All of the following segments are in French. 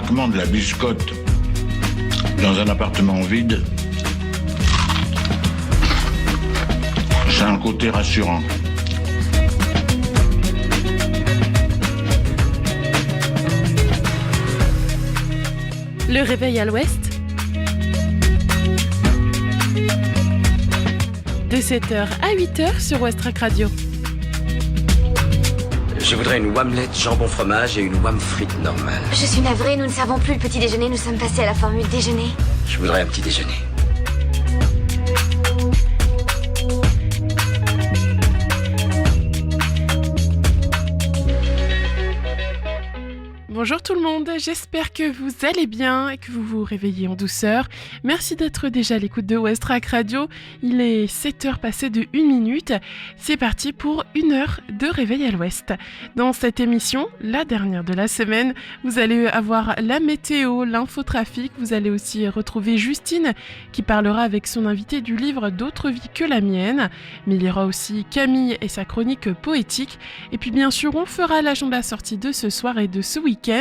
craquement de la biscotte dans un appartement vide, ça a un côté rassurant. Le réveil à l'ouest, de 7h à 8h sur Westrack Radio. Je voudrais une omelette jambon fromage et une wham frite normale. Je suis navrée, nous ne servons plus le petit déjeuner, nous sommes passés à la formule déjeuner. Je voudrais un petit déjeuner. Bonjour tout le monde, j'espère que vous allez bien et que vous vous réveillez en douceur. Merci d'être déjà à l'écoute de Westrack Radio. Il est 7h passé de 1 minute. C'est parti pour 1 heure de réveil à l'ouest. Dans cette émission, la dernière de la semaine, vous allez avoir la météo, l'infotrafic. Vous allez aussi retrouver Justine qui parlera avec son invité du livre D'autres vies que la mienne. Mais il y aura aussi Camille et sa chronique poétique. Et puis bien sûr, on fera l'agenda sortie de ce soir et de ce week-end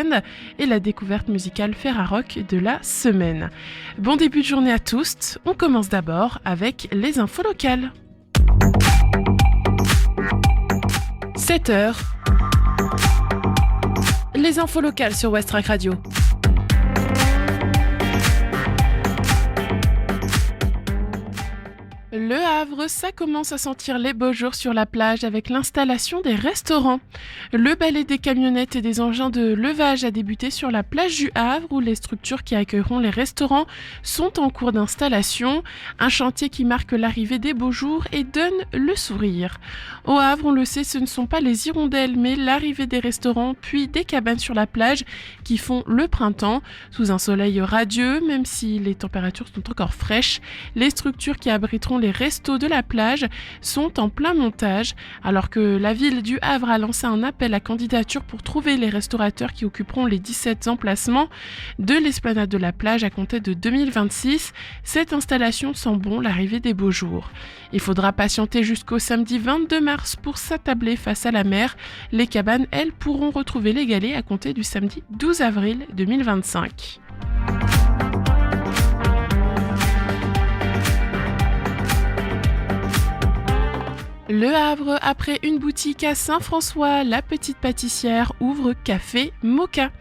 et la découverte musicale Ferrarock de la semaine. Bon début de journée à tous. On commence d'abord avec les infos locales. 7h. Les infos locales sur Westrack Radio. Le Havre, ça commence à sentir les beaux jours sur la plage avec l'installation des restaurants. Le balai des camionnettes et des engins de levage a débuté sur la plage du Havre où les structures qui accueilleront les restaurants sont en cours d'installation. Un chantier qui marque l'arrivée des beaux jours et donne le sourire. Au Havre, on le sait, ce ne sont pas les hirondelles mais l'arrivée des restaurants puis des cabanes sur la plage qui font le printemps. Sous un soleil radieux, même si les températures sont encore fraîches, les structures qui abriteront les restos de la plage sont en plein montage, alors que la ville du Havre a lancé un appel à candidature pour trouver les restaurateurs qui occuperont les 17 emplacements de l'esplanade de la plage à compter de 2026. Cette installation sent bon l'arrivée des beaux jours. Il faudra patienter jusqu'au samedi 22 mars pour s'attabler face à la mer. Les cabanes, elles, pourront retrouver les galets à compter du samedi 12 avril 2025. Le Havre, après une boutique à Saint-François, la petite pâtissière ouvre Café Moka.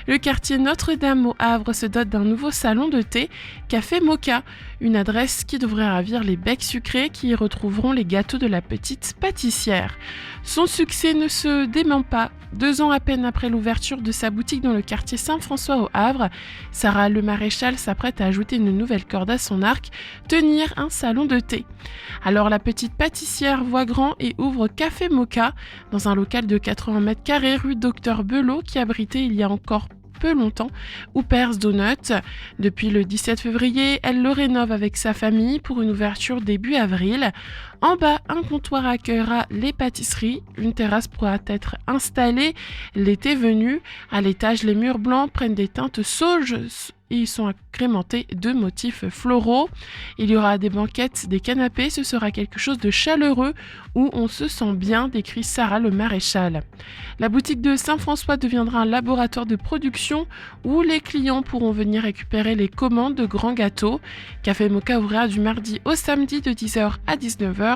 Le quartier Notre-Dame au Havre se dote d'un nouveau salon de thé, Café Moka, une adresse qui devrait ravir les becs sucrés qui y retrouveront les gâteaux de la petite pâtissière. Son succès ne se dément pas. 2 ans à peine après l'ouverture de sa boutique dans le quartier Saint-François au Havre, Sarah Le Maréchal s'apprête à ajouter une nouvelle corde à son arc, tenir un salon de thé. Alors la petite pâtissière voit grand et ouvre Café Moka dans un local de 80 mètres carrés rue Docteur Belot qui abritait il y a encore peu longtemps Hooper's Donut. Depuis le 17 février, elle le rénove avec sa famille pour une ouverture début avril. En bas, un comptoir accueillera les pâtisseries. Une terrasse pourra être installée l'été venu. À l'étage, les murs blancs prennent des teintes sauges et ils sont agrémentés de motifs floraux. Il y aura des banquettes, des canapés, ce sera quelque chose de chaleureux où on se sent bien, décrit Sarah Le Maréchal. La boutique de Saint-François deviendra un laboratoire de production où les clients pourront venir récupérer les commandes de grands gâteaux. Café Moka ouvrira du mardi au samedi de 10h à 19h.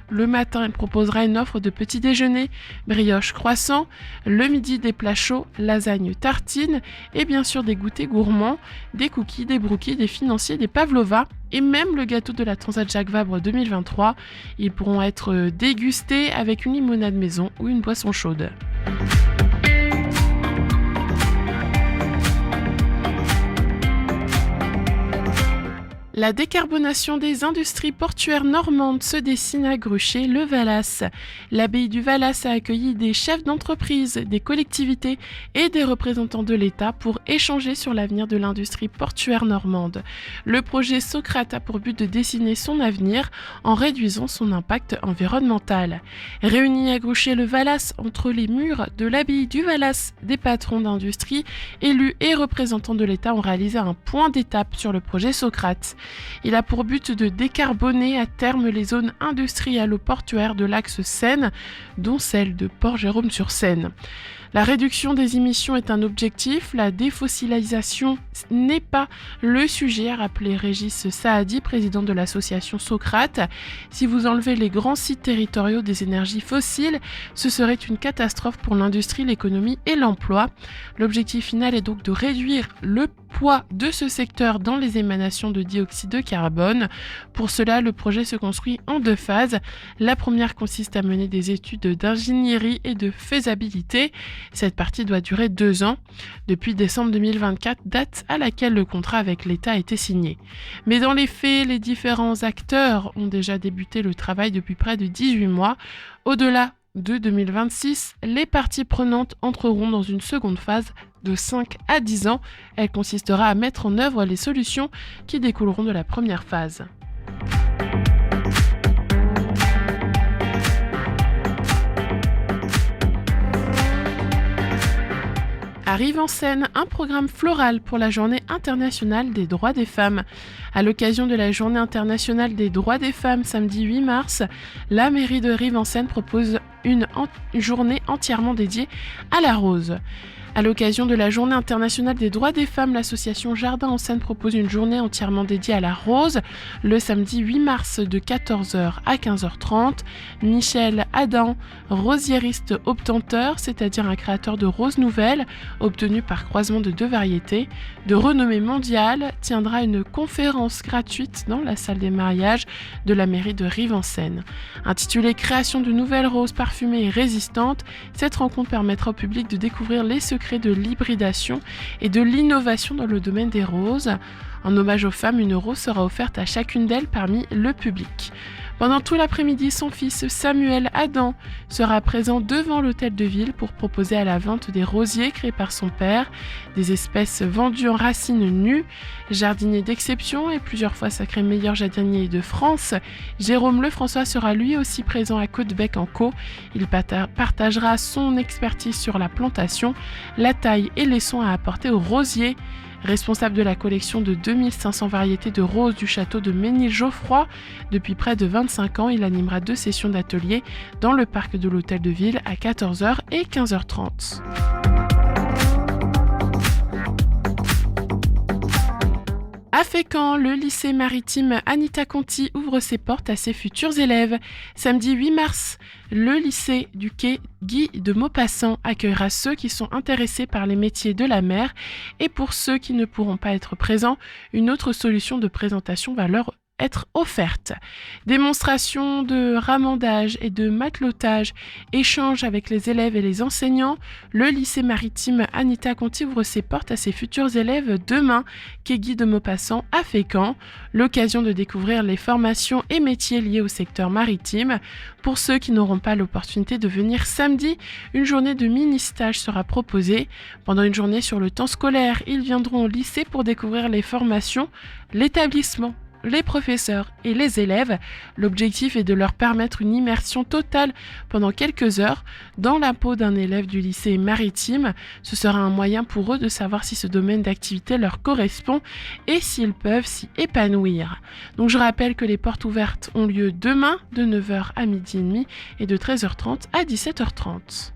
Le matin, il proposera une offre de petit déjeuner, brioche croissant, le midi des plats chauds, lasagne tartine et bien sûr des goûters gourmands, des cookies, des brookies, des financiers, des pavlova et même le gâteau de la Transat Jacques Vabre 2023. Ils pourront être dégustés avec une limonade maison ou une boisson chaude. La décarbonation des industries portuaires normandes se dessine à Gruchet, le Valas. L'abbaye du Valas a accueilli des chefs d'entreprise, des collectivités et des représentants de l'État pour échanger sur l'avenir de l'industrie portuaire normande. Le projet Socrate a pour but de dessiner son avenir en réduisant son impact environnemental. Réunis à Gruchet, le Valas, entre les murs de l'abbaye du Valas, des patrons d'industrie, élus et représentants de l'État ont réalisé un point d'étape sur le projet Socrate. Il a pour but de décarboner à terme les zones industrielles ou portuaires de l'axe Seine, dont celle de Port-Jérôme-sur-Seine. La réduction des émissions est un objectif, la défossilisation n'est pas le sujet, a rappelé Régis Saadi, président de l'association Socrate. Si vous enlevez les grands sites territoriaux des énergies fossiles, ce serait une catastrophe pour l'industrie, l'économie et l'emploi. L'objectif final est donc de réduire le poids de ce secteur dans les émanations de dioxyde de carbone. Pour cela, le projet se construit en 2 phases. La première consiste à mener des études d'ingénierie et de faisabilité. Cette partie doit durer 2 ans, depuis décembre 2024, date à laquelle le contrat avec l'État a été signé. Mais dans les faits, les différents acteurs ont déjà débuté le travail depuis près de 18 mois. Au-delà de 2026, les parties prenantes entreront dans une seconde phase de 5 à 10 ans. Elle consistera à mettre en œuvre les solutions qui découleront de la première phase. Arrive en scène un programme floral pour la Journée internationale des droits des femmes. À l'occasion de la Journée internationale des droits des femmes, samedi 8 mars, la mairie de Rive-en-Seine propose une journée entièrement dédiée à la rose. À l'occasion de la Journée internationale des droits des femmes, l'association Jardin en Seine propose une journée entièrement dédiée à la rose le samedi 8 mars de 14h à 15h30. Michel Adam, rosiériste obtenteur, c'est-à-dire un créateur de roses nouvelles obtenues par croisement de 2 variétés, de renommée mondiale, tiendra une conférence gratuite dans la salle des mariages de la mairie de Rive-en-Seine. Intitulée Création de nouvelles roses parfumées et résistantes, cette rencontre permettra au public de découvrir les secrets de l'hybridation et de l'innovation dans le domaine des roses. En hommage aux femmes, une rose sera offerte à chacune d'elles parmi le public. Pendant tout l'après-midi, son fils Samuel Adam sera présent devant l'hôtel de ville pour proposer à la vente des rosiers créés par son père, des espèces vendues en racines nues. Jardinier d'exception et plusieurs fois sacré meilleur jardinier de France, Jérôme Lefrançois sera lui aussi présent à Côtebec-en-Caux. Il partagera son expertise sur la plantation, la taille et les soins à apporter aux rosiers. Responsable de la collection de 2500 variétés de roses du château de Ménil-Geoffroy, depuis près de 25 ans, il animera 2 sessions d'atelier dans le parc de l'hôtel de ville à 14h et 15h30. À Fécamp, le lycée maritime Anita Conti ouvre ses portes à ses futurs élèves. Samedi 8 mars, le lycée du quai Guy de Maupassant accueillera ceux qui sont intéressés par les métiers de la mer et pour ceux qui ne pourront pas être présents, une autre solution de présentation va leur être offerte. Démonstration de ramandage et de matelotage, échange avec les élèves et les enseignants, le lycée maritime Anita Conti ouvre ses portes à ses futurs élèves demain, quai Guy de Maupassant à Fécamp, l'occasion de découvrir les formations et métiers liés au secteur maritime. Pour ceux qui n'auront pas l'opportunité de venir samedi, une journée de mini-stage sera proposée. Pendant une journée sur le temps scolaire, ils viendront au lycée pour découvrir les formations, l'établissement, les professeurs et les élèves. L'objectif est de leur permettre une immersion totale pendant quelques heures dans la peau d'un élève du lycée maritime. Ce sera un moyen pour eux de savoir si ce domaine d'activité leur correspond et s'ils peuvent s'y épanouir. Donc je rappelle que les portes ouvertes ont lieu demain de 9h à 12h30 et de 13h30 à 17h30.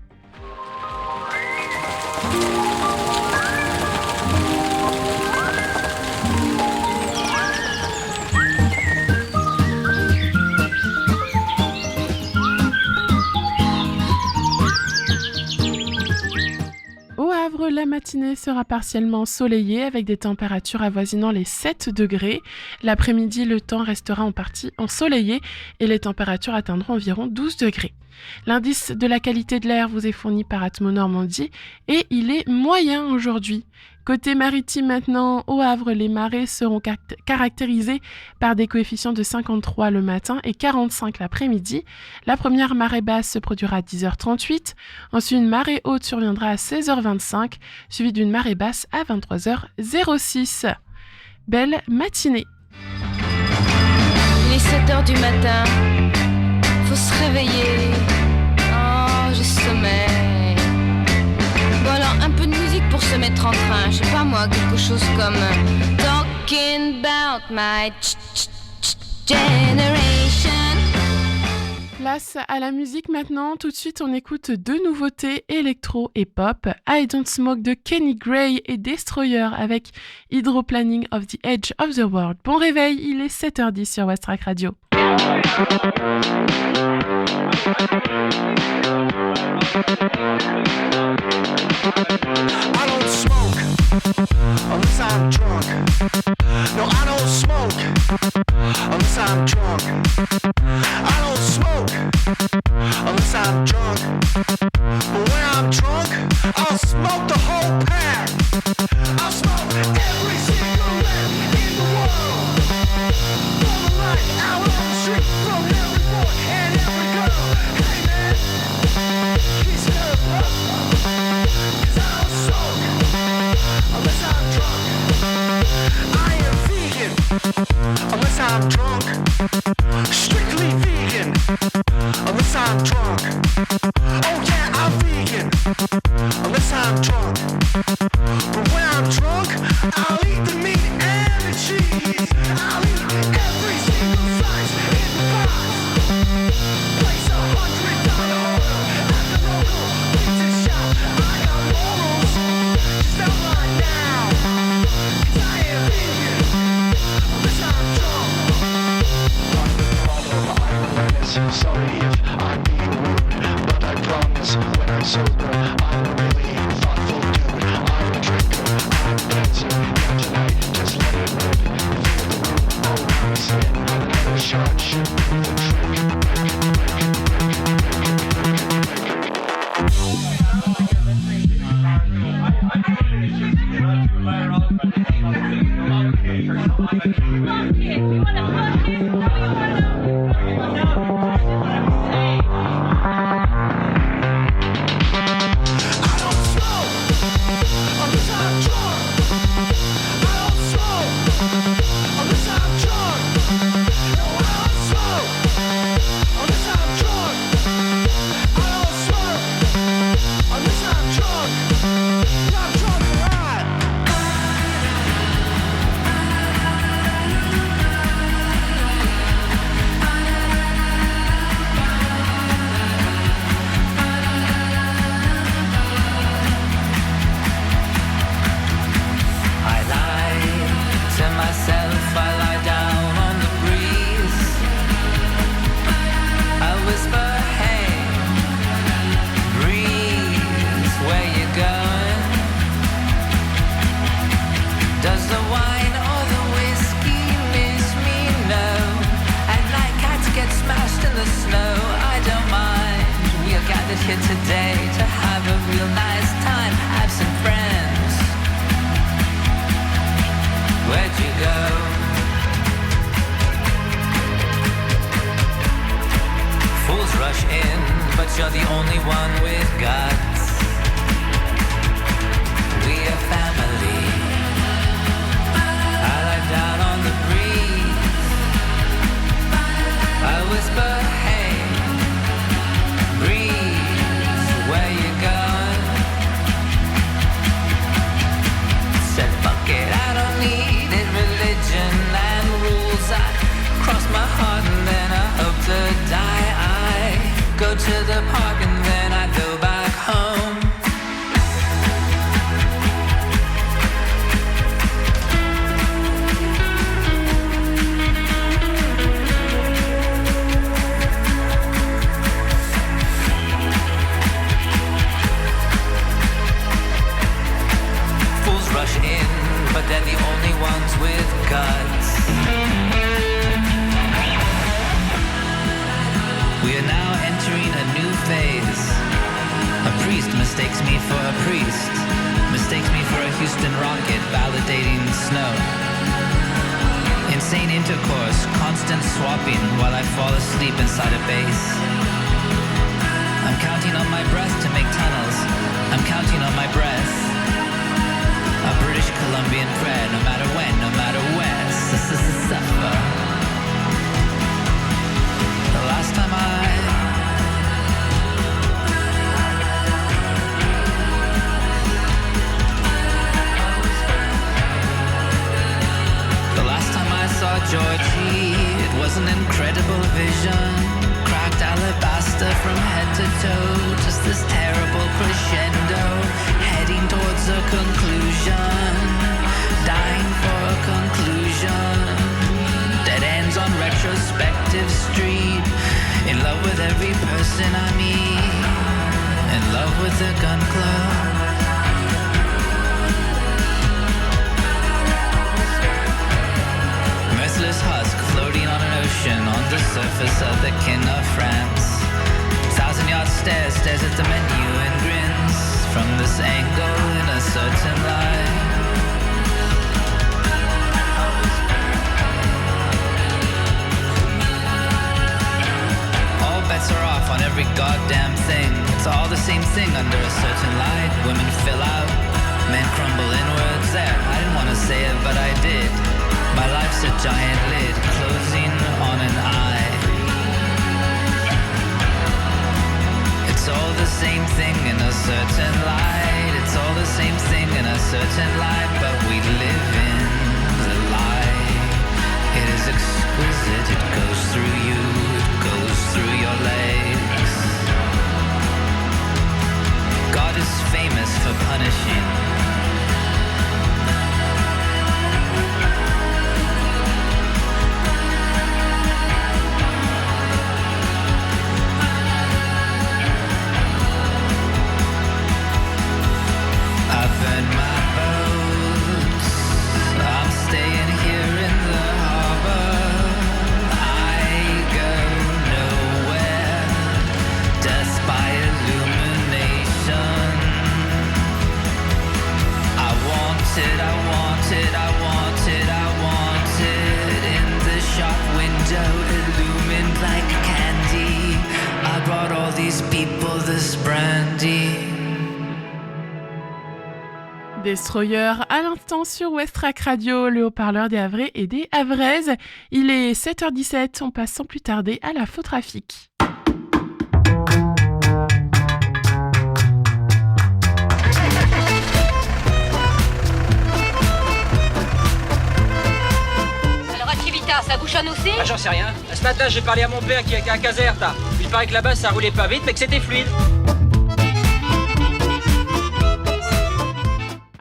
Au Havre, la matinée sera partiellement ensoleillée avec des températures avoisinant les 7 degrés. L'après-midi, le temps restera en partie ensoleillé et les températures atteindront environ 12 degrés. L'indice de la qualité de l'air vous est fourni par Atmo Normandie et il est moyen aujourd'hui. Côté maritime maintenant, au Havre, les marées seront caractérisées par des coefficients de 53 le matin et 45 l'après-midi. La première marée basse se produira à 10h38, ensuite une marée haute surviendra à 16h25, suivie d'une marée basse à 23h06. Belle matinée. Il est 7h du matin, faut se réveiller, oh j'ai sommeil. Bon alors un peu de musique pour se mettre en train, je sais pas moi, quelque chose comme Tant talking about my generation. Place à la musique maintenant. Tout de suite, on écoute deux nouveautés électro et pop. I Don't Smoke de Kenny Gray et Destroyer avec Hydroplaning of the Edge of the World. Bon réveil, il est 7h10 sur Westrack Radio. I don't smoke unless I'm drunk. No, I don't smoke unless I'm drunk. I don't smoke unless I'm drunk. But when I'm drunk, I'll smoke the whole pack. I'll smoke every cigarette in the world. For the light out on the street from every boy and every girl. Hey man, kiss her up. Unless I'm drunk, I am vegan. Unless I'm drunk, strictly vegan. Unless I'm drunk, oh yeah, I'm vegan. Unless I'm drunk, but when I'm drunk, I'll eat the meat and the cheese. I'll eat every single slice in the box. Place $100 order at the local pizza shop. I got morals. Stop right now, 'cause I am vegan, unless I'm drunk. Sorry if I'm being rude, but I promise when I'm sober, I'm a really thoughtful dude. I'm a drinker, I'm a dancer, and tonight just let it rip. Feel the room around my skin. Another shot should do the trick. Georgie. It was an incredible vision. Cracked alabaster from head to toe. Just this terrible crescendo. Heading towards a conclusion. Dying for a conclusion. Dead ends on retrospective street. In love with every person I meet. In love with the gun club. Merciless husk floating on an ocean. On the surface of the kin of France. 1,000-yard stare stares at the menu and grins. From this angle in a certain light. All bets are off on every goddamn thing. It's all the same thing under a certain light. Women fill out, men crumble inwards. There, I didn't want to say it, but I did. My life's a giant lid, closing on an eye. It's all the same thing in a certain light. It's all the same thing in a certain light, but we live in the light. It is exquisite, it goes through you, it goes through your legs. God is famous for punishing. I burn my boats. I'm staying here in the harbor. I go nowhere. Death by illumination. I want it, I want it, I want it, I want it. In the shop window, illumined like candy. I brought all these people this brandy. Destroyer à l'instant sur Westrack Radio, le haut-parleur des Havrais et des Havraises. Il est 7h17, on passe sans plus tarder à l'infotrafic. Alors Activita, ça bouchonne aussi? Ah, j'en sais rien. Ce matin, j'ai parlé à mon père qui est à Caserta. Il paraît que là-bas, ça roulait pas vite, mais que c'était fluide.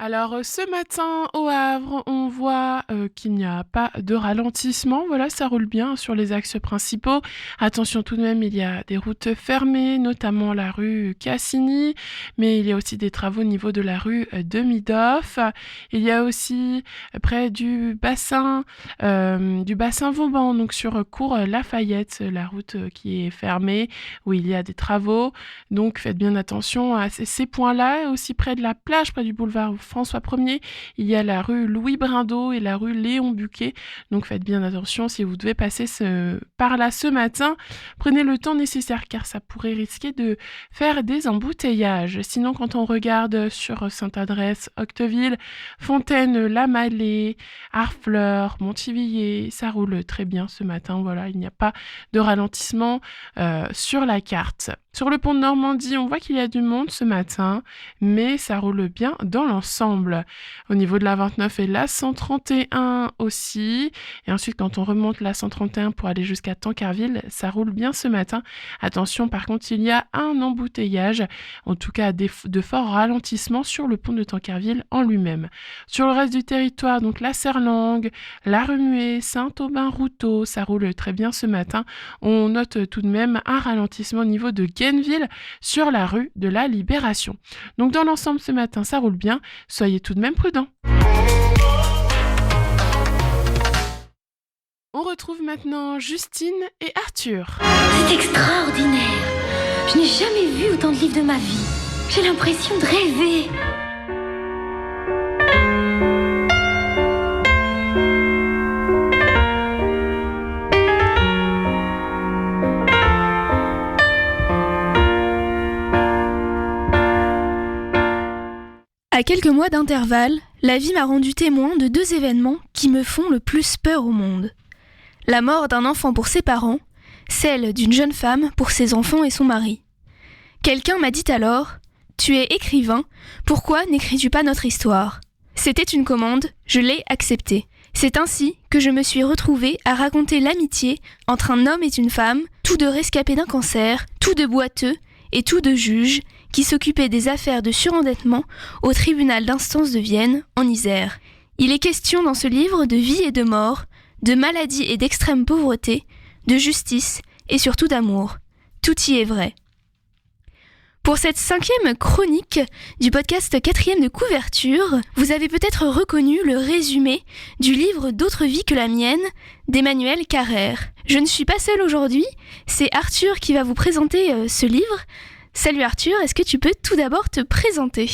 Alors ce matin au Havre, on voit qu'il n'y a pas de ralentissement. Voilà, ça roule bien sur les axes principaux. Attention tout de même, il y a des routes fermées, notamment la rue Cassini, mais il y a aussi des travaux au niveau de la rue de Midoff. Il y a aussi près du bassin Vauban, donc sur cours Lafayette, la route qui est fermée, où il y a des travaux. Donc faites bien attention à ces points-là. Et aussi près de la plage, près du boulevard François 1er, il y a la rue Louis Brindeau et la rue Léon Buquet. Donc faites bien attention si vous devez passer par là ce matin. Prenez le temps nécessaire car ça pourrait risquer de faire des embouteillages. Sinon, quand on regarde sur Sainte-Adresse, Octeville, Fontaine, La Mallet, Harfleur, Montivilliers, ça roule très bien ce matin. Voilà, il n'y a pas de ralentissement sur la carte. Sur le pont de Normandie, on voit qu'il y a du monde ce matin, mais ça roule bien dans l'ensemble. Au niveau de la 29 et la 131 aussi. Et ensuite, quand on remonte la 131 pour aller jusqu'à Tancarville, ça roule bien ce matin. Attention, par contre, il y a un embouteillage, en tout cas de forts ralentissements sur le pont de Tancarville en lui-même. Sur le reste du territoire, donc la Serlangue, la Remuée, Saint-Aubin-Routot, ça roule très bien ce matin. On note tout de même un ralentissement au niveau de Guenneville sur la rue de la Libération. Donc dans l'ensemble ce matin ça roule bien, soyez tout de même prudents. On retrouve maintenant Justine et Arthur. C'est extraordinaire. Je n'ai jamais vu autant de livres de ma vie. J'ai l'impression de rêver. À quelques mois d'intervalle, la vie m'a rendu témoin de deux événements qui me font le plus peur au monde. La mort d'un enfant pour ses parents, celle d'une jeune femme pour ses enfants et son mari. Quelqu'un m'a dit alors « Tu es écrivain, pourquoi n'écris-tu pas notre histoire ?» C'était une commande, je l'ai acceptée. C'est ainsi que je me suis retrouvée à raconter l'amitié entre un homme et une femme, tous deux rescapés d'un cancer, tous deux boiteux et tous deux juges, qui s'occupaient des affaires de surendettement au tribunal d'instance de Vienne, en Isère. Il est question dans ce livre de vie et de mort, de maladie et d'extrême pauvreté, de justice et surtout d'amour. Tout y est vrai. Pour cette 5e chronique du podcast 4e de couverture, vous avez peut-être reconnu le résumé du livre D'autres vies que la mienne d'Emmanuel Carrère. Je ne suis pas seule aujourd'hui, c'est Arthur qui va vous présenter ce livre. Salut Arthur, est-ce que tu peux tout d'abord te présenter ?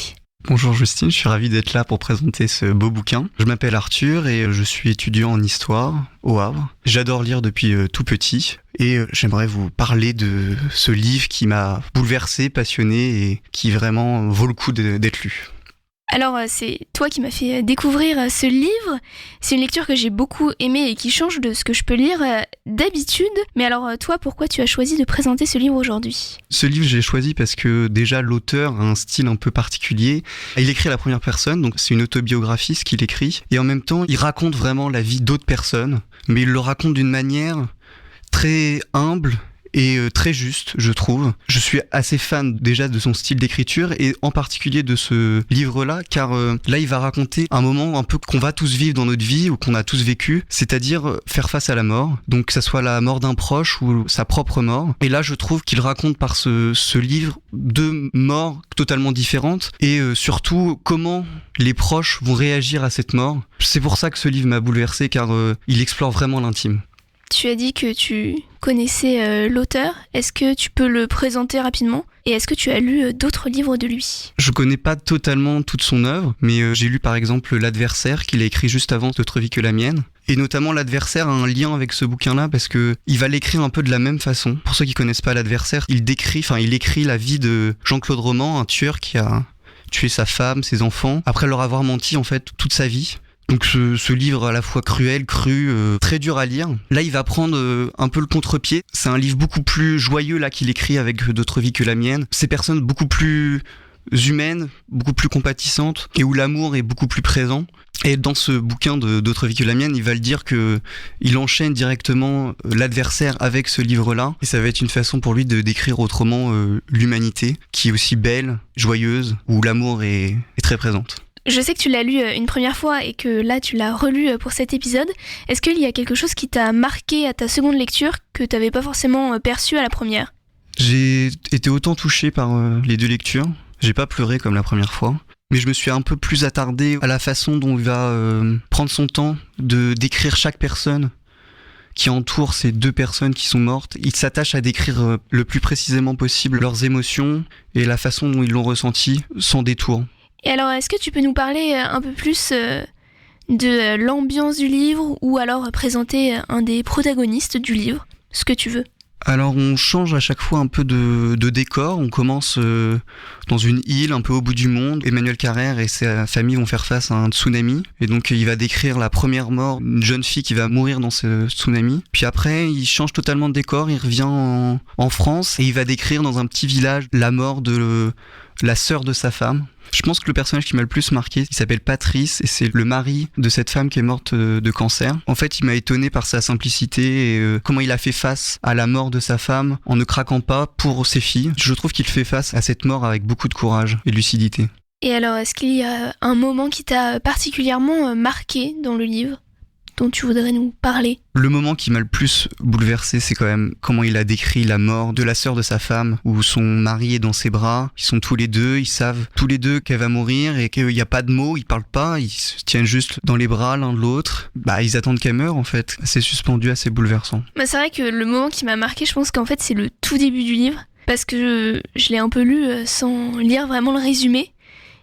Bonjour Justine, je suis ravi d'être là pour présenter ce beau bouquin. Je m'appelle Arthur et je suis étudiant en histoire au Havre. J'adore lire depuis tout petit et j'aimerais vous parler de ce livre qui m'a bouleversé, passionné et qui vraiment vaut le coup d'être lu. Alors c'est toi qui m'as fait découvrir ce livre. C'est une lecture que j'ai beaucoup aimée et qui change de ce que je peux lire d'habitude. Mais alors toi, pourquoi tu as choisi de présenter ce livre aujourd'hui ? Ce livre, j'ai choisi parce que déjà l'auteur a un style un peu particulier. Il écrit à la première personne, donc c'est une autobiographie ce qu'il écrit. Et en même temps, il raconte vraiment la vie d'autres personnes. Mais il le raconte d'une manière très humble et très juste, je trouve. Je suis assez fan déjà de son style d'écriture et en particulier de ce livre-là, car là, il va raconter un moment un peu qu'on va tous vivre dans notre vie ou qu'on a tous vécu, c'est-à-dire faire face à la mort, donc que ça soit la mort d'un proche ou sa propre mort. Et là, je trouve qu'il raconte par ce livre deux morts totalement différentes et surtout comment les proches vont réagir à cette mort. C'est pour ça que ce livre m'a bouleversé, car il explore vraiment l'intime. Tu as dit que tu connaissais l'auteur. Est-ce que tu peux le présenter rapidement ? Et est-ce que tu as lu d'autres livres de lui ? Je connais pas totalement toute son œuvre, mais j'ai lu par exemple L'Adversaire qu'il a écrit juste avant D'autres vies que la mienne. Et notamment L'Adversaire a un lien avec ce bouquin-là parce que il va l'écrire un peu de la même façon. Pour ceux qui connaissent pas L'Adversaire, il écrit la vie de Jean-Claude Roman, un tueur qui a tué sa femme, ses enfants, après leur avoir menti en fait toute sa vie. Donc ce livre à la fois cruel, cru, très dur à lire. Là, il va prendre un peu le contre-pied. C'est un livre beaucoup plus joyeux là qu'il écrit avec D'autres vies que la mienne. Ces personnes beaucoup plus humaines, beaucoup plus compatissantes et où l'amour est beaucoup plus présent. Et dans ce bouquin de D'autres vies que la mienne, il va le dire que il enchaîne directement l'adversaire avec ce livre-là. Et ça va être une façon pour lui de décrire autrement l'humanité, qui est aussi belle, joyeuse, où l'amour est très présente. Je sais que tu l'as lu une première fois et que là tu l'as relu pour cet épisode. Est-ce qu'il y a quelque chose qui t'a marqué à ta seconde lecture que tu n'avais pas forcément perçu à la première ? J'ai été autant touché par les deux lectures. J'ai pas pleuré comme la première fois. Mais je me suis un peu plus attardé à la façon dont il va prendre son temps de décrire chaque personne qui entoure ces deux personnes qui sont mortes. Il s'attache à décrire le plus précisément possible leurs émotions et la façon dont ils l'ont ressenti sans détour. Et alors, est-ce que tu peux nous parler un peu plus de l'ambiance du livre ou alors présenter un des protagonistes du livre, ce que tu veux ? Alors on change à chaque fois un peu de décor. On commence dans une île un peu au bout du monde. Emmanuel Carrère et sa famille vont faire face à un tsunami. Et donc il va décrire la première mort, une jeune fille qui va mourir dans ce tsunami. Puis après il change totalement de décor, il revient en France et il va décrire dans un petit village la mort de la sœur de sa femme. Je pense que le personnage qui m'a le plus marqué, il s'appelle Patrice et c'est le mari de cette femme qui est morte de cancer. En fait, il m'a étonné par sa simplicité et comment il a fait face à la mort de sa femme en ne craquant pas pour ses filles. Je trouve qu'il fait face à cette mort avec beaucoup de courage et de lucidité. Et alors, est-ce qu'il y a un moment qui t'a particulièrement marqué dans le livre, dont tu voudrais nous parler ? Le moment qui m'a le plus bouleversé, c'est quand même comment il a décrit la mort de la sœur de sa femme, où son mari est dans ses bras, ils sont tous les deux, ils savent tous les deux qu'elle va mourir et qu'il n'y a pas de mots, ils parlent pas, ils se tiennent juste dans les bras l'un de l'autre. Ils attendent qu'elle meure en fait. C'est suspendu, assez bouleversant. C'est vrai que le moment qui m'a marqué, je pense qu'en fait c'est le tout début du livre, parce que je l'ai un peu lu sans lire vraiment le résumé,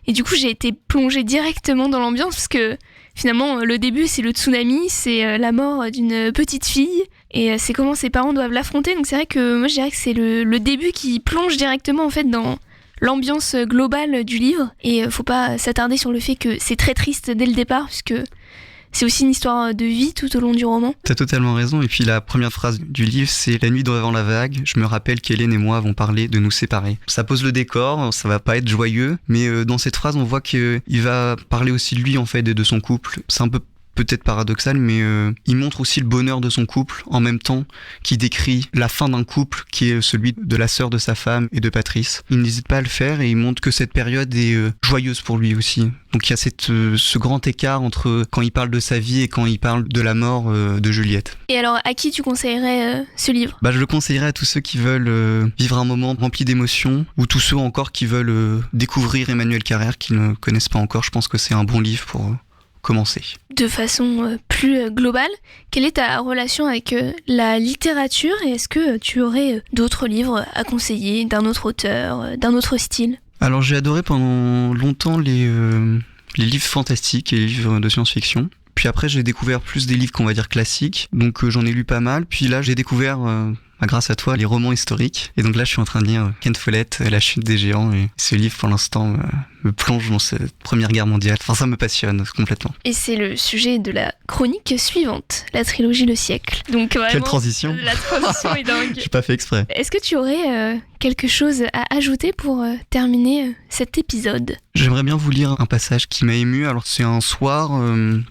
et du coup j'ai été plongée directement dans l'ambiance, parce que finalement, le début, c'est le tsunami, c'est la mort d'une petite fille, et c'est comment ses parents doivent l'affronter. Donc c'est vrai que moi, je dirais que c'est le début qui plonge directement en fait dans l'ambiance globale du livre. Et faut pas s'attarder sur le fait que c'est très triste dès le départ, puisque c'est aussi une histoire de vie tout au long du roman. T'as totalement raison. Et puis la première phrase du livre, c'est « La nuit devant la vague, je me rappelle qu'Hélène et moi avons parlé de nous séparer ». Ça pose le décor, ça va pas être joyeux, mais dans cette phrase, on voit qu'il va parler aussi de lui en fait et de son couple. C'est un peu peut-être paradoxal, mais il montre aussi le bonheur de son couple, en même temps qu'il décrit la fin d'un couple qui est celui de la sœur de sa femme et de Patrice. Il n'hésite pas à le faire et il montre que cette période est joyeuse pour lui aussi. Donc il y a ce grand écart entre quand il parle de sa vie et quand il parle de la mort de Juliette. Et alors, à qui tu conseillerais ce livre ? Je le conseillerais à tous ceux qui veulent vivre un moment rempli d'émotions, ou tous ceux encore qui veulent découvrir Emmanuel Carrère, qui ne connaissent pas encore. Je pense que c'est un bon livre pour commencer. De façon plus globale, quelle est ta relation avec la littérature et est-ce que tu aurais d'autres livres à conseiller, d'un autre auteur, d'un autre style ? Alors j'ai adoré pendant longtemps les livres fantastiques et les livres de science-fiction. Puis après j'ai découvert plus des livres qu'on va dire classiques, donc j'en ai lu pas mal. Puis là j'ai découvert, grâce à toi, les romans historiques. Et donc là je suis en train de lire Ken Follett, La chute des géants, et ce livre pour l'instant me plonge dans cette Première Guerre mondiale. Enfin, ça me passionne complètement. Et c'est le sujet de la chronique suivante, la trilogie Le Siècle. Donc vraiment, quelle transition. La transition est dingue. J'ai pas fait exprès. Est-ce que tu aurais quelque chose à ajouter pour terminer cet épisode ? J'aimerais bien vous lire un passage qui m'a ému. Alors c'est un soir,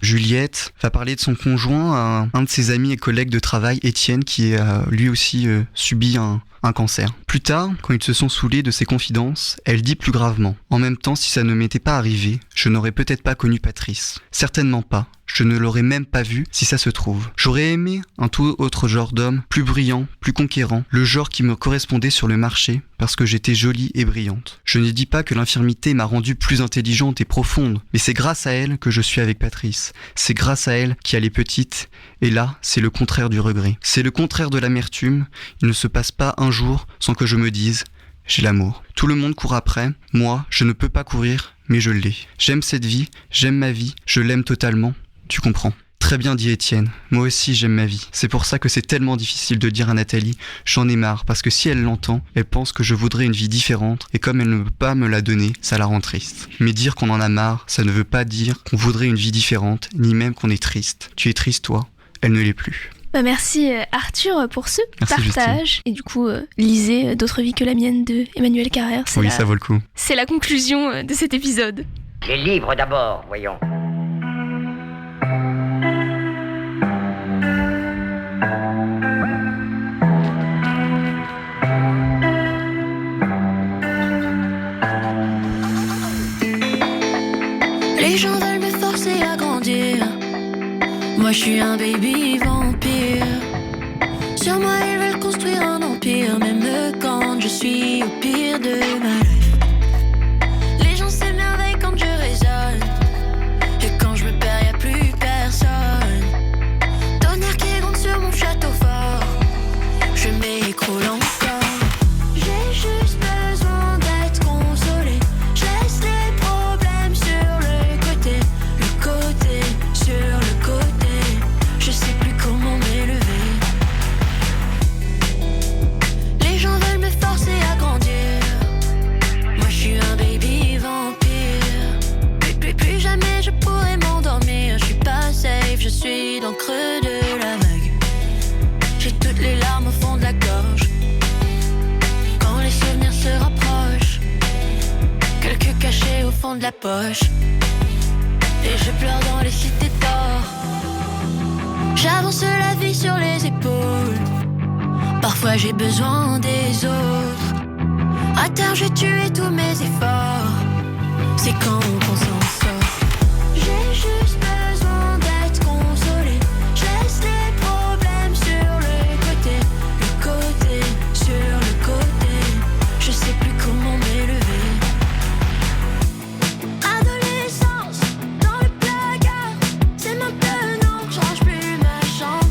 Juliette va parler de son conjoint à un de ses amis et collègues de travail, Étienne, qui a lui aussi subi un cancer. Plus tard, quand ils se sont saoulés de ses confidences, elle dit plus gravement: « En même temps, si ça ne m'était pas arrivé, je n'aurais peut-être pas connu Patrice. Certainement pas. Je ne l'aurais même pas vu si ça se trouve. J'aurais aimé un tout autre genre d'homme, plus brillant, plus conquérant, le genre qui me correspondait sur le marché parce que j'étais jolie et brillante. Je ne dis pas que l'infirmité m'a rendue plus intelligente et profonde, mais c'est grâce à elle que je suis avec Patrice. C'est grâce à elle qui elle est petite, et là, c'est le contraire du regret. C'est le contraire de l'amertume. Il ne se passe pas un jour sans que je me dise: j'ai l'amour. Tout le monde court après. Moi, je ne peux pas courir, mais je l'ai. J'aime cette vie, j'aime ma vie, je l'aime totalement. Tu comprends. Très bien dit Étienne, moi aussi j'aime ma vie. C'est pour ça que c'est tellement difficile de dire à Nathalie: j'en ai marre, parce que si elle l'entend, elle pense que je voudrais une vie différente, et comme elle ne peut pas me la donner, ça la rend triste. Mais dire qu'on en a marre, ça ne veut pas dire qu'on voudrait une vie différente, ni même qu'on est triste. Tu es triste toi, elle ne l'est plus. Merci Arthur pour ce partage. Justine. Et du coup, lisez D'autres vies que la mienne de Emmanuel Carrère. Oui, ça vaut le coup. C'est la conclusion de cet épisode. Les livres d'abord, voyons. Les gens veulent me forcer à grandir. Moi je suis un baby vampire. Sur moi ils veulent construire un empire, même quand je suis au pire de ma life. Les gens s'émerveillent quand je résonne, et quand je me perds y'a plus personne. Tonnerre qui gronde sur mon château fort, je m'écroule encore. J'ai juste besoin d'être consolé. Je laisse les problèmes sur le côté sur le côté. Je sais plus comment m'élever. Les gens veulent me forcer à grandir. Moi je suis un baby vampire. Plus jamais je pourrai m'endormir. Je suis pas safe, je suis dans le creux de la vague. J'ai toutes les larmes au fond de la gorge. Quand les souvenirs se rapprochent, quelques cachés au fond de la poche. Et je pleure dans les cités d'or. J'avance la vie sur les épaules. Parfois j'ai besoin des autres. À terre j'ai tué tous mes efforts. C'est quand on s'en sort. J'ai juste besoin d'être consolé. Je laisse les problèmes sur le côté sur le côté. Je sais plus comment m'élever. Adolescence dans le placard, c'est maintenant, je range plus ma chambre.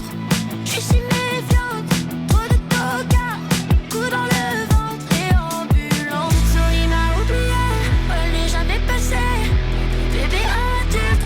Je suis si méfiante, trop de tocards, coup dans le ventre et ambulante. Souris m'a oublié, elle n'est jamais passée. Bébé adulte,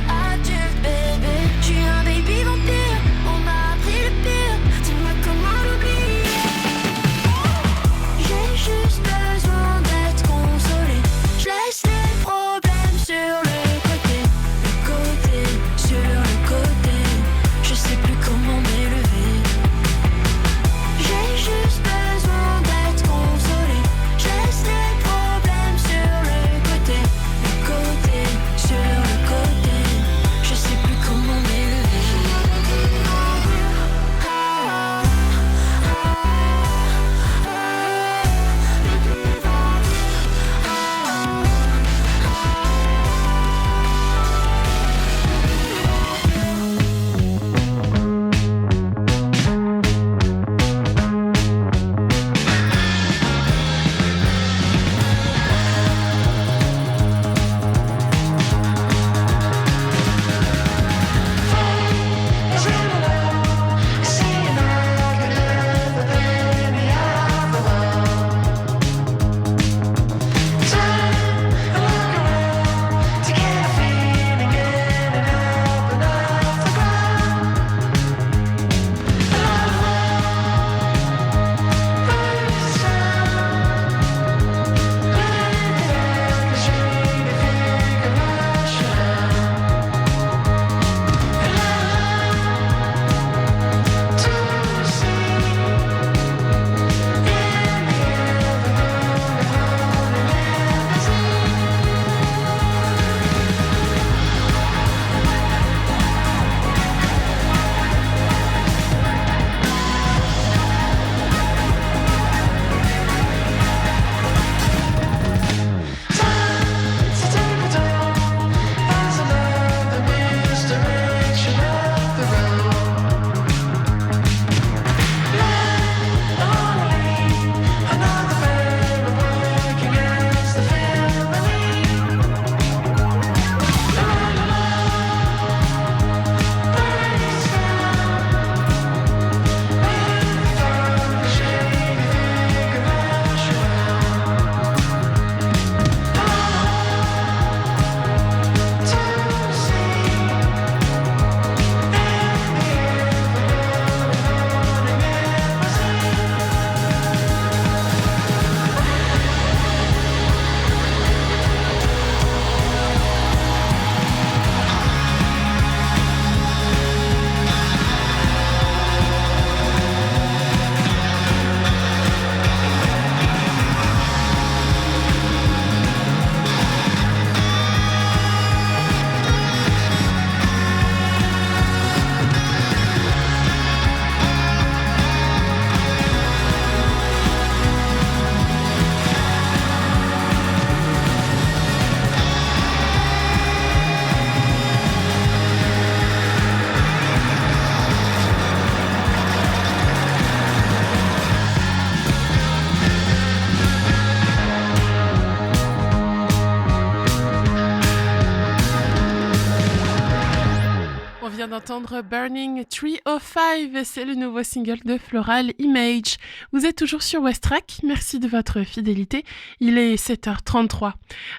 d'entendre Burning 305, c'est le nouveau single de Floral Image. Vous êtes toujours sur West Track, merci de votre fidélité, il est 7h33.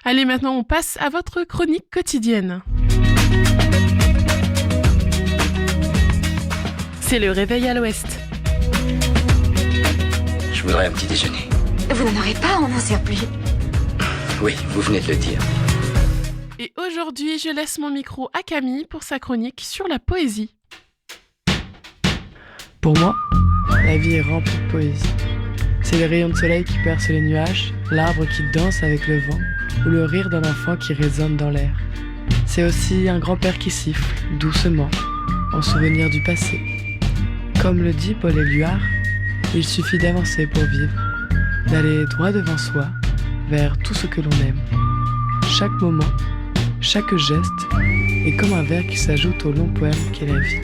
Allez, maintenant on passe à votre chronique quotidienne. C'est le réveil à l'ouest. Je voudrais un petit déjeuner. Vous n'en aurez pas en un surplus. Oui, vous venez de le dire. Et aujourd'hui, je laisse mon micro à Camille pour sa chronique sur la poésie. Pour moi, la vie est remplie de poésie. C'est les rayons de soleil qui percent les nuages, l'arbre qui danse avec le vent, ou le rire d'un enfant qui résonne dans l'air. C'est aussi un grand-père qui siffle, doucement, en souvenir du passé. Comme le dit Paul Éluard, il suffit d'avancer pour vivre, d'aller droit devant soi, vers tout ce que l'on aime. Chaque moment, chaque geste est comme un vers qui s'ajoute au long poème qu'est la vie.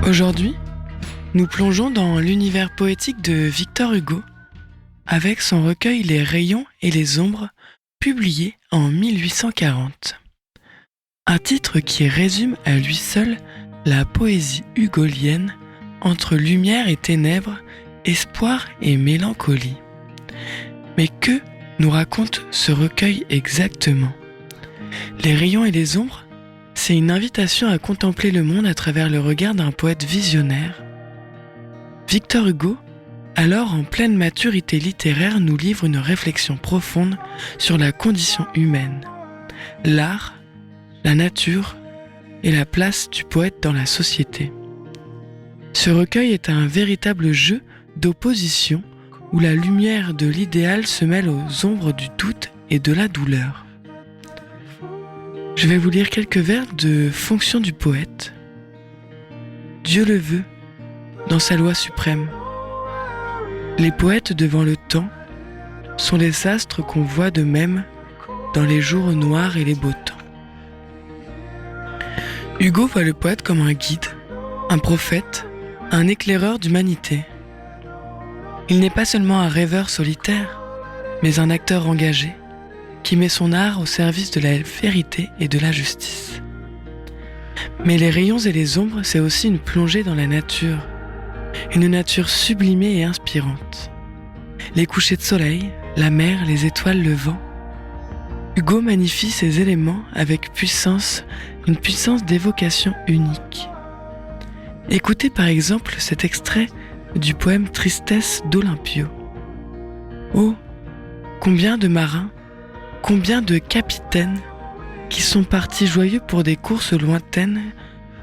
Aujourd'hui, nous plongeons dans l'univers poétique de Victor Hugo, avec son recueil Les rayons et les ombres, publié en 1840. Un titre qui résume à lui seul la poésie hugolienne entre lumière et ténèbres, espoir et mélancolie. Mais que nous raconte ce recueil exactement ? Les rayons et les ombres, c'est une invitation à contempler le monde à travers le regard d'un poète visionnaire. Victor Hugo, alors en pleine maturité littéraire, nous livre une réflexion profonde sur la condition humaine, l'art, la nature et la place du poète dans la société. Ce recueil est un véritable jeu d'opposition où la lumière de l'idéal se mêle aux ombres du doute et de la douleur. Je vais vous lire quelques vers de Fonction du poète. Dieu le veut, dans sa loi suprême. Les poètes devant le temps sont les astres qu'on voit de même dans les jours noirs et les beaux temps. Hugo voit le poète comme un guide, un prophète, un éclaireur d'humanité. Il n'est pas seulement un rêveur solitaire, mais un acteur engagé, qui met son art au service de la vérité et de la justice. Mais les rayons et les ombres, c'est aussi une plongée dans la nature, une nature sublimée et inspirante. Les couchers de soleil, la mer, les étoiles, le vent. Hugo magnifie ces éléments avec puissance, une puissance d'évocation unique. Écoutez par exemple cet extrait du poème Tristesse d'Olympio. Oh, combien de marins, combien de capitaines qui sont partis joyeux pour des courses lointaines,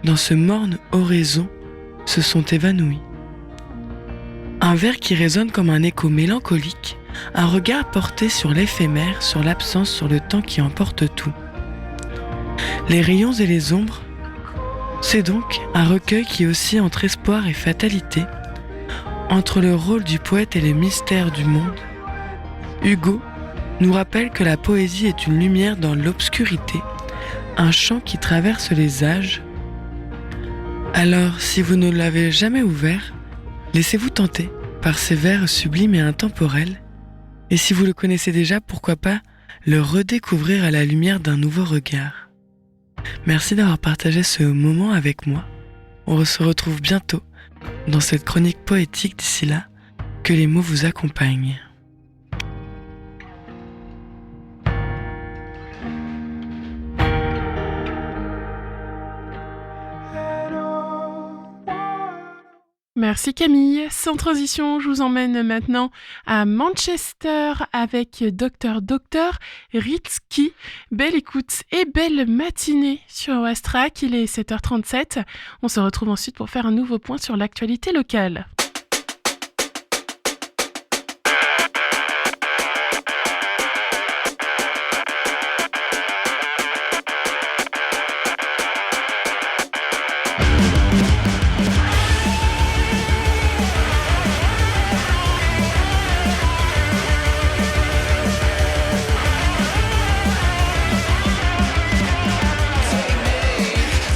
dans ce morne horizon, se sont évanouis. Un vers qui résonne comme un écho mélancolique, un regard porté sur l'éphémère, sur l'absence, sur le temps qui emporte tout. Les rayons et les ombres, c'est donc un recueil qui oscille entre espoir et fatalité, entre le rôle du poète et les mystères du monde. Hugo nous rappelle que la poésie est une lumière dans l'obscurité, un chant qui traverse les âges. Alors, si vous ne l'avez jamais ouvert, laissez-vous tenter par ces vers sublimes et intemporels, et si vous le connaissez déjà, pourquoi pas le redécouvrir à la lumière d'un nouveau regard. Merci d'avoir partagé ce moment avec moi. On se retrouve bientôt dans cette chronique poétique. D'ici là, que les mots vous accompagnent. Merci Camille. Sans transition, je vous emmène maintenant à Manchester avec Dr Ritzky. Belle écoute et belle matinée sur West Track. Il est 7h37. On se retrouve ensuite pour faire un nouveau point sur l'actualité locale.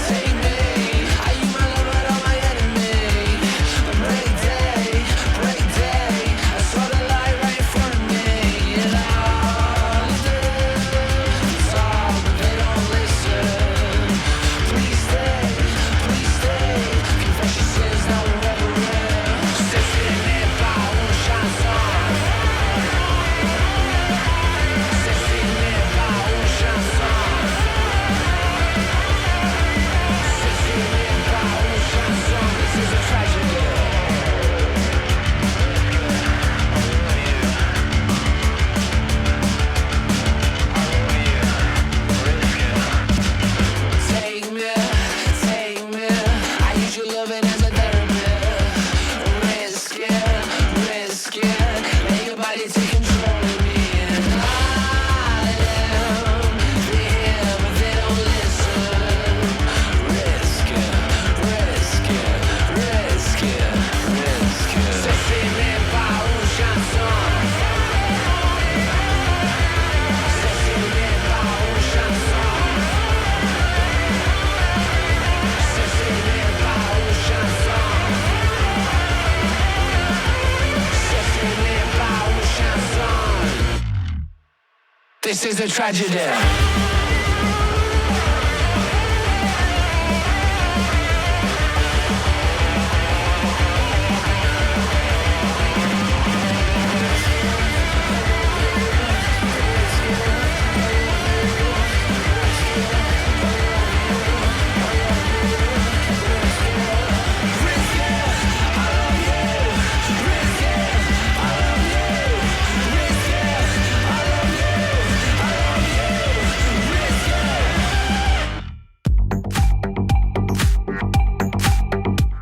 Take me, are you my lover or my enemy? I'm ready to This is a tragedy.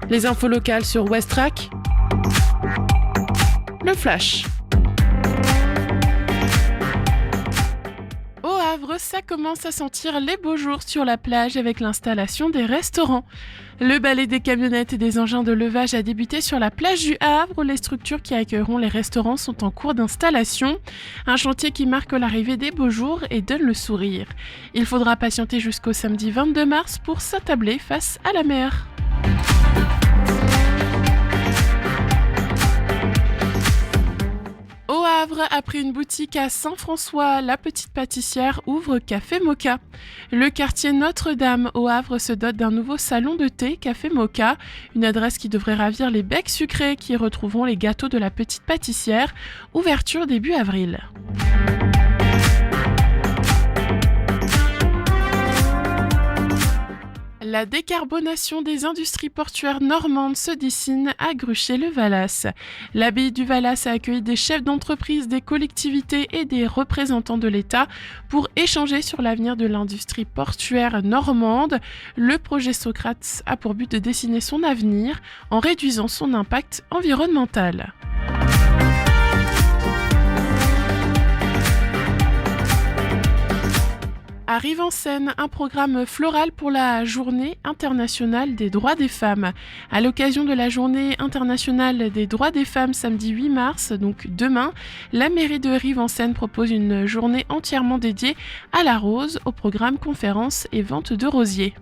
Les infos locales sur Westrack. Le flash. Au Havre, ça commence à sentir les beaux jours sur la plage avec l'installation des restaurants. Le balai des camionnettes et des engins de levage a débuté sur la plage du Havre. Les structures qui accueilleront les restaurants sont en cours d'installation. Un chantier qui marque l'arrivée des beaux jours et donne le sourire. Il faudra patienter jusqu'au samedi 22 mars pour s'attabler face à la mer. Au Havre, après une boutique à Saint-François, la petite pâtissière ouvre Café Moka. Le quartier Notre-Dame au Havre se dote d'un nouveau salon de thé Café Moka, une adresse qui devrait ravir les becs sucrés qui retrouveront les gâteaux de la petite pâtissière. Ouverture début avril. La décarbonation des industries portuaires normandes se dessine à Gruchet-le-Valas. L'abbaye du Valas a accueilli des chefs d'entreprise, des collectivités et des représentants de l'État pour échanger sur l'avenir de l'industrie portuaire normande. Le projet Socrates a pour but de dessiner son avenir en réduisant son impact environnemental. Arrive en scène un programme floral pour la Journée internationale des droits des femmes. À l'occasion de la Journée internationale des droits des femmes samedi 8 mars, donc demain, la mairie de Rive-en-Seine propose une journée entièrement dédiée à la rose, au programme conférences et vente de rosiers.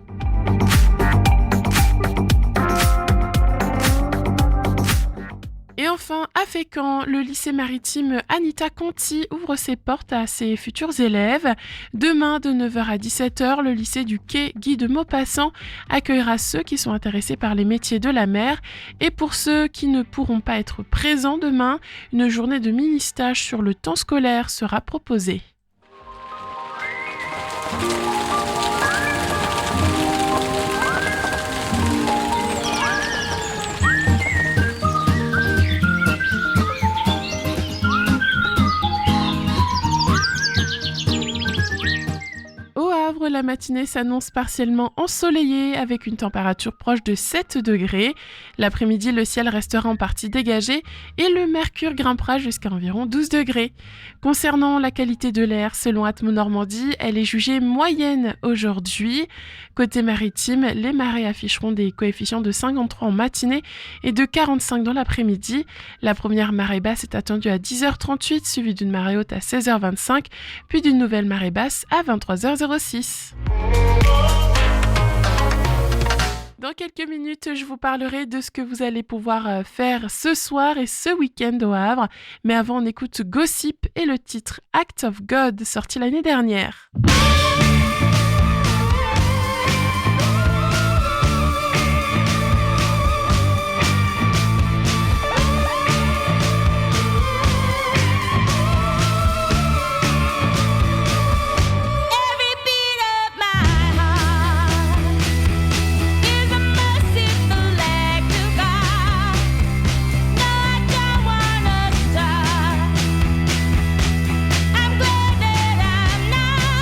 Et enfin, à Fécamp, le lycée maritime Anita Conti ouvre ses portes à ses futurs élèves. Demain, de 9h à 17h, le lycée du quai Guy de Maupassant accueillera ceux qui sont intéressés par les métiers de la mer. Et pour ceux qui ne pourront pas être présents demain, une journée de mini-stage sur le temps scolaire sera proposée. La matinée s'annonce partiellement ensoleillée avec une température proche de 7 degrés. L'après-midi, le ciel restera en partie dégagé et le mercure grimpera jusqu'à environ 12 degrés. Concernant la qualité de l'air, selon Atmo Normandie, elle est jugée moyenne aujourd'hui. Côté maritime, les marées afficheront des coefficients de 53 en matinée et de 45 dans l'après-midi. La première marée basse est attendue à 10h38, suivie d'une marée haute à 16h25, puis d'une nouvelle marée basse à 23h06. Dans quelques minutes, je vous parlerai de ce que vous allez pouvoir faire ce soir et ce week-end au Havre. Mais avant, on écoute Gossip et le titre Act of God, sorti l'année dernière. I'm glad that I'm not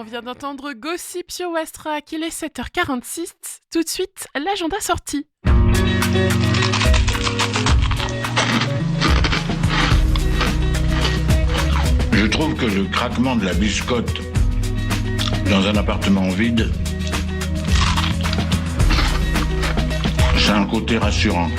vient d'entendre Gossip sur Westrack, il est 7h46. Tout de suite, l'agenda sorti. Je trouve que le craquement de la biscotte dans un appartement vide, c'est un côté rassurant.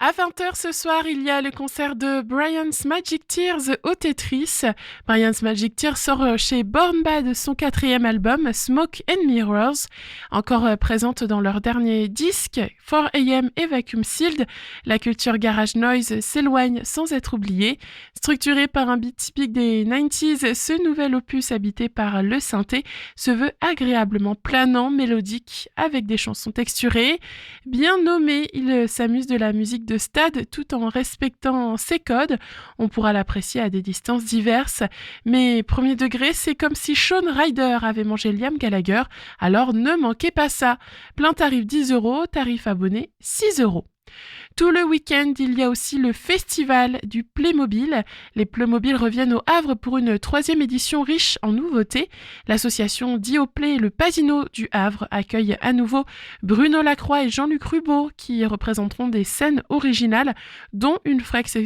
À 20h ce soir, il y a le concert de Brian's Magic Tears au Tetris. Brian's Magic Tears sort chez Born Bad son 4e album, Smoke and Mirrors. Encore présente dans leur dernier disque, 4am et Vacuum Sealed, la culture garage noise s'éloigne sans être oubliée. Structuré par un beat typique des 90s, ce nouvel opus habité par le synthé se veut agréablement planant, mélodique, avec des chansons texturées. Bien nommé, il s'amuse de la musique de stade tout en respectant ses codes. On pourra l'apprécier à des distances diverses, mais premier degré, c'est comme si Shaun Ryder avait mangé Liam Gallagher, alors ne manquez pas ça. Plein tarif 10€, tarif abonné 6€. Tout le week-end, il y a aussi le festival du Playmobil. Les Playmobil reviennent au Havre pour une 3e édition riche en nouveautés. L'association Dioplay et le Pasino du Havre accueillent à nouveau Bruno Lacroix et Jean-Luc Rubaud qui représenteront des scènes originales, dont une fresque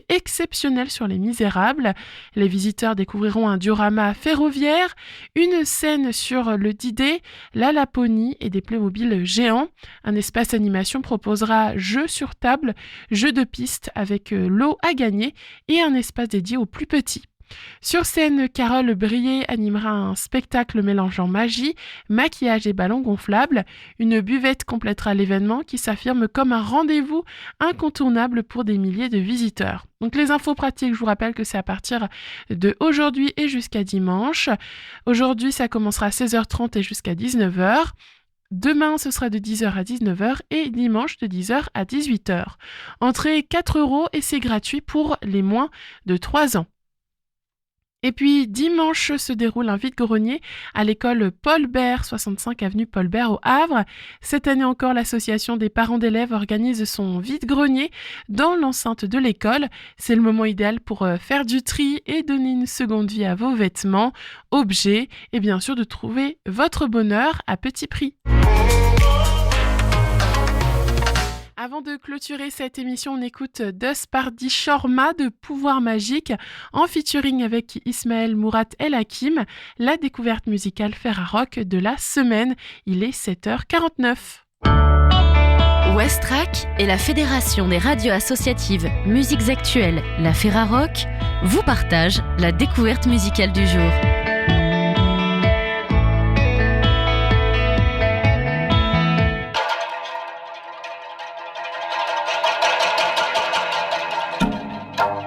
exceptionnelle sur les Misérables. Les visiteurs découvriront un diorama ferroviaire, une scène sur le D-Day, la Laponie et des Playmobil géants. Un espace animation proposera jeux sur table, jeux de piste avec lot à gagner et un espace dédié aux plus petits. Sur scène, Carole Brier animera un spectacle mélangeant magie, maquillage et ballons gonflables. Une buvette complétera l'événement qui s'affirme comme un rendez-vous incontournable pour des milliers de visiteurs. Donc les infos pratiques, je vous rappelle que c'est à partir de aujourd'hui et jusqu'à dimanche. Aujourd'hui, ça commencera à 16h30 et jusqu'à 19h. Demain, ce sera de 10h à 19h et dimanche de 10h à 18h. Entrée 4€ et c'est gratuit pour les moins de 3 ans. Et puis dimanche se déroule un vide-grenier à l'école Paul Bert, 65 avenue Paul Bert au Havre. Cette année encore, l'association des parents d'élèves organise son vide-grenier dans l'enceinte de l'école. C'est le moment idéal pour faire du tri et donner une seconde vie à vos vêtements, objets et bien sûr de trouver votre bonheur à petit prix. Avant de clôturer cette émission, on écoute Duspardi Shorma de Pouvoir Magique en featuring avec Ismaël Mourat El Hakim, la découverte musicale Ferrarock de la semaine. Il est 7h49. Westrack et la Fédération des radios associatives Musiques Actuelles, la Ferrarock, vous partagent la découverte musicale du jour.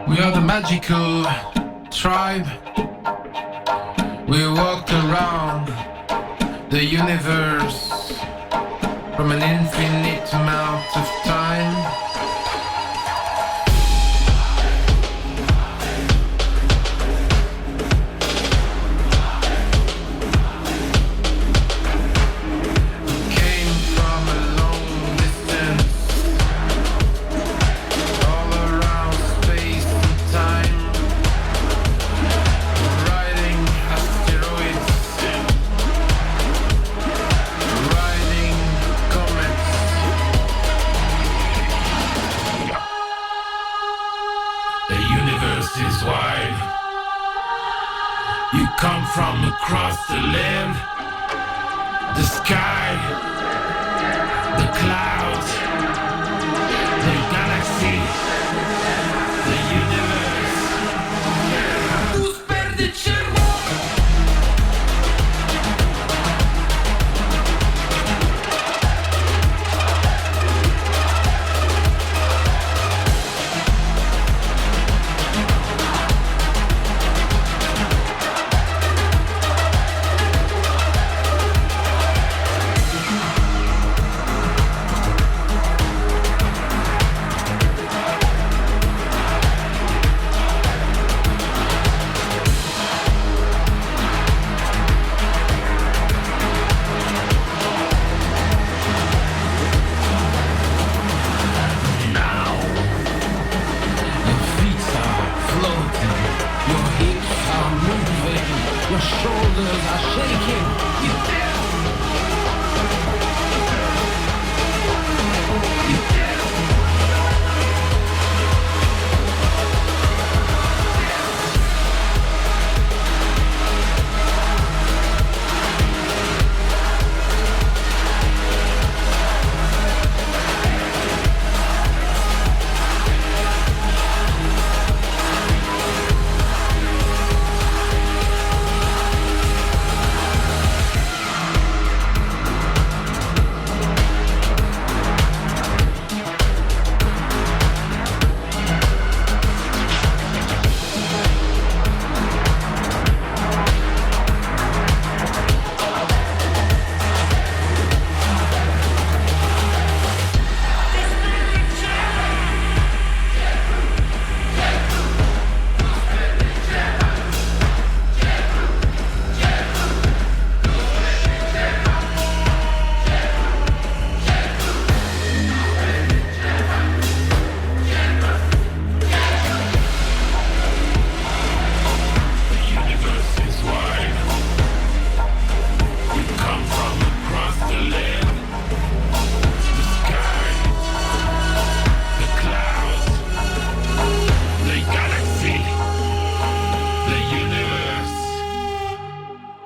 We are the magical tribe. We walked around the universe from an infinite amount of time. From across the land, the sky, the clouds, the galaxy, the universe. Tous perdent cerveau. shoulders are shaking. You dare. You dare.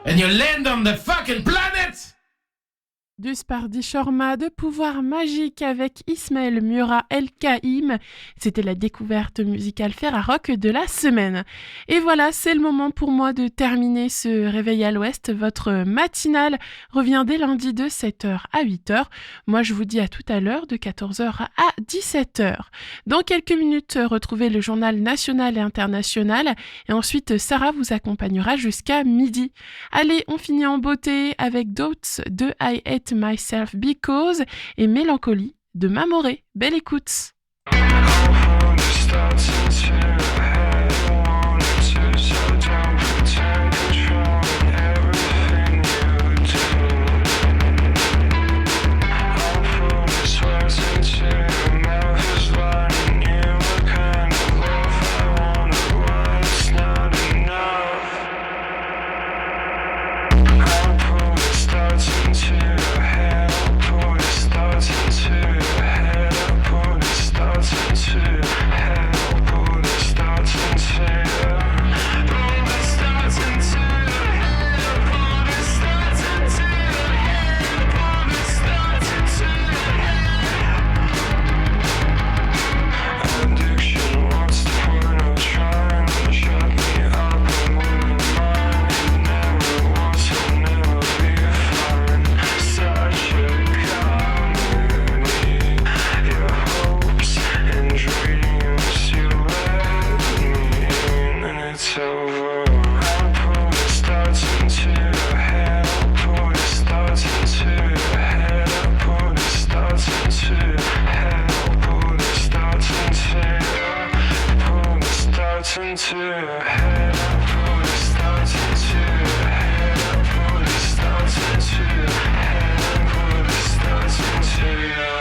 And you land on the fucking planet! Du Spardi Shorma, de pouvoir magique avec Ismaël Mura El Kaïm. C'était la découverte musicale Ferrarock de la semaine. Et voilà, c'est le moment pour moi de terminer ce Réveil à l'Ouest. Votre matinale revient dès lundi de 7h à 8h. Moi, je vous dis à tout à l'heure de 14h à 17h. Dans quelques minutes, retrouvez le journal national et international. Et ensuite, Sarah vous accompagnera jusqu'à midi. Allez, on finit en beauté avec Doubts de I Hate Myself Because et Mélancolie de Mamoré. Belle écoute. Into your head, pull the stars into your head, pull the stars into your head, pull the stars into your